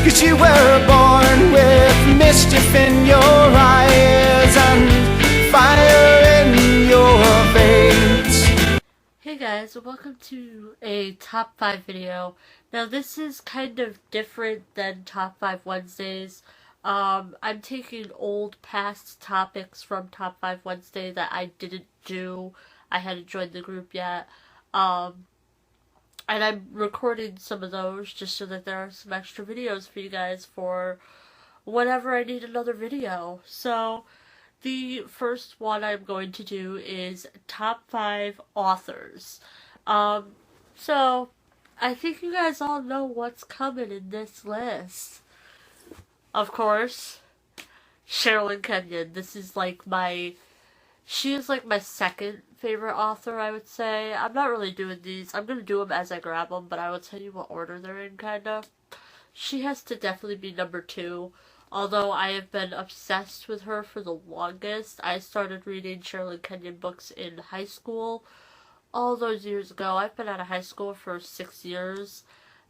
'Cause you were born with mischief in your eyes and fire in your veins. Hey guys, welcome to a top 5 video. Now this is kind of different than top 5 Wednesdays. I'm taking old past topics from top 5 Wednesday that I didn't do. I hadn't joined the group yet. And I'm recording some of those just so that there are some extra videos for you guys for whenever I need another video. So the first one I'm going to do is top 5 authors. So I think you guys all know what's coming in this list. Of course, Sherrilyn Kenyon. She is like my second favorite author, I would say. I'm not really doing these. I'm going to do them as I grab them, but I will tell you what order they're in, kind of. She has to definitely be number 2. Although I have been obsessed with her for the longest. I started reading Sherrilyn Kenyon books in high school all those years ago. I've been out of high school for 6 years.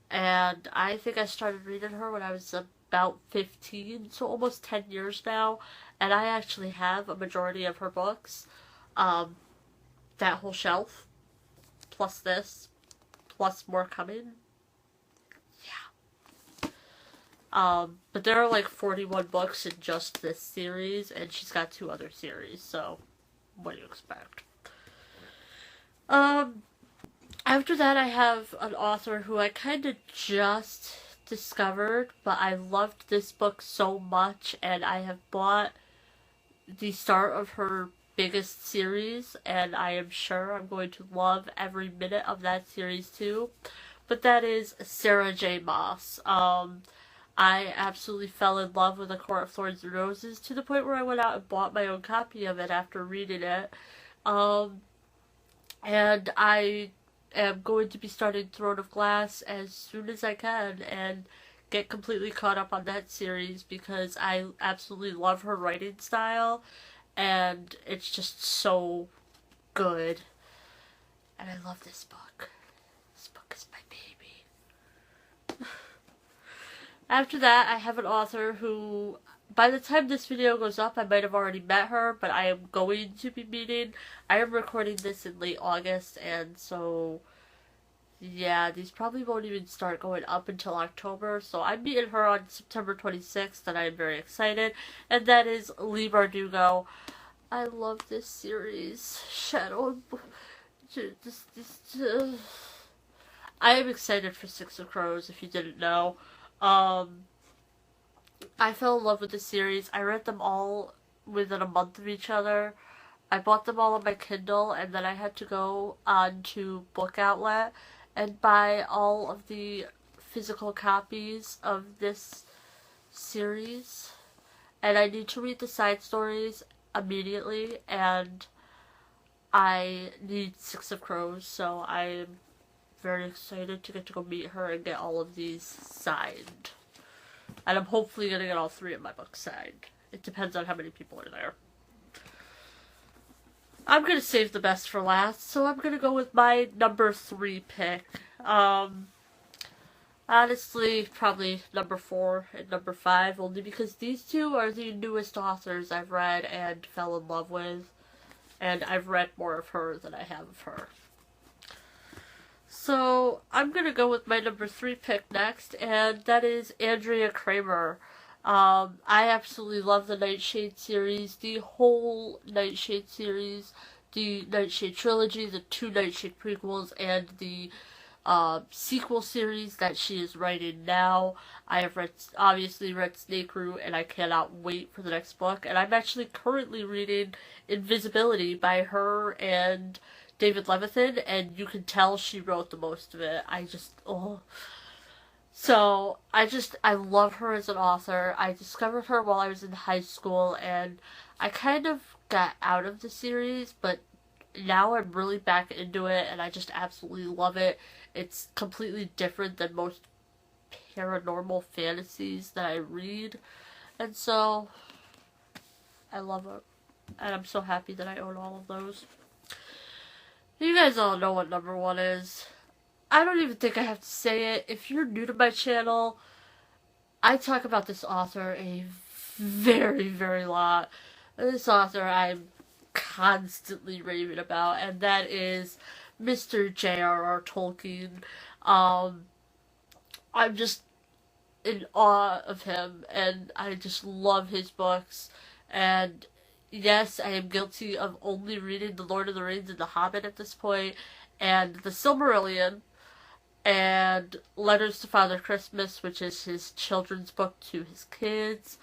And I think I started reading her when I was about 15, so almost 10 years now. And I actually have a majority of her books. That whole shelf, plus this, plus more coming. But there are like 41 books in just this series, and she's got 2 other series, so what do you expect? After that I have an author who I kind of just discovered, but I loved this book so much, and I have bought the start of her biggest series, and I am sure I'm going to love every minute of that series too. But that is Sarah J Maas. I absolutely fell in love with A Court of Thorns and Roses to the point where I went out and bought my own copy of it after reading it. And I am going to be starting Throne of Glass as soon as I can and get completely caught up on that series because I absolutely love her writing style and it's just so good. And I love this book. This book is my baby. After that, I have an author who, by the time this video goes up, I might have already met her, but I am going to be meeting. I am recording this in late August, and so, yeah, these probably won't even start going up until October. So I'm meeting her on September 26th, and I am very excited. And that is Leigh Bardugo. I love this series. Shadow. I am excited for Six of Crows, if you didn't know. I fell in love with the series. I read them all within a month of each other. I bought them all on my Kindle, and then I had to go on to Book Outlet and buy all of the physical copies of this series. And I need to read the side stories immediately, and I need Six of Crows, so I'm very excited to get to go meet her and get all of these signed. And I'm hopefully going to get all 3 of my books signed. It depends on how many people are there. I'm going to save the best for last, so I'm going to go with my number 3 pick. Honestly, probably number 4 and number 5, only because these 2 are the newest authors I've read and fell in love with. And I've read more of her than I have of her. So, I'm going to go with my number 3 pick next, and that is Adria Kramer. I absolutely love the Nightshade series, the whole Nightshade series, the Nightshade trilogy, the 2 Nightshade prequels, and the sequel series that she is writing now. I have obviously read Snake Root, and I cannot wait for the next book. And I'm actually currently reading Invisibility by her and David Levithan, and you can tell she wrote the most of it. So, I love her as an author. I discovered her while I was in high school, and I kind of got out of the series, but now I'm really back into it, and I just absolutely love it. It's completely different than most paranormal fantasies that I read, and so, I love it. And I'm so happy that I own all of those. You guys all know what number 1 is. I don't even think I have to say it. If you're new to my channel, I talk about this author a very, very lot. This author I'm constantly raving about, and that is Mr. JRR Tolkien. Um, I'm just in awe of him, and I just love his books. And yes, I am guilty of only reading The Lord of the Rings and The Hobbit at this point, and The Silmarillion, and Letters to Father Christmas, which is his children's book to his kids.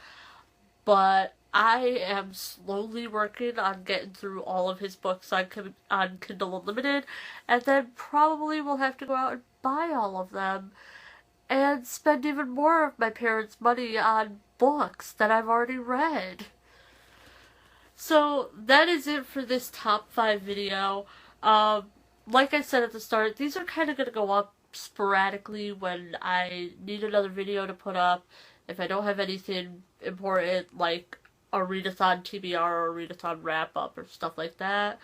But I am slowly working on getting through all of his books on Kindle Unlimited, and then probably will have to go out and buy all of them and spend even more of my parents' money on books that I've already read. So that is it for this top 5 video. Like I said at the start, these are kind of going to go up sporadically when I need another video to put up. If I don't have anything important like a readathon TBR or a readathon wrap-up or stuff like that.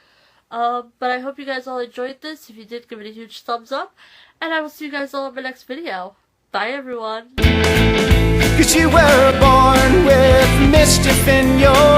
But I hope you guys all enjoyed this. If you did, give it a huge thumbs up. And I will see you guys all in my next video. Bye, everyone. 'Cause you were born with mischief in your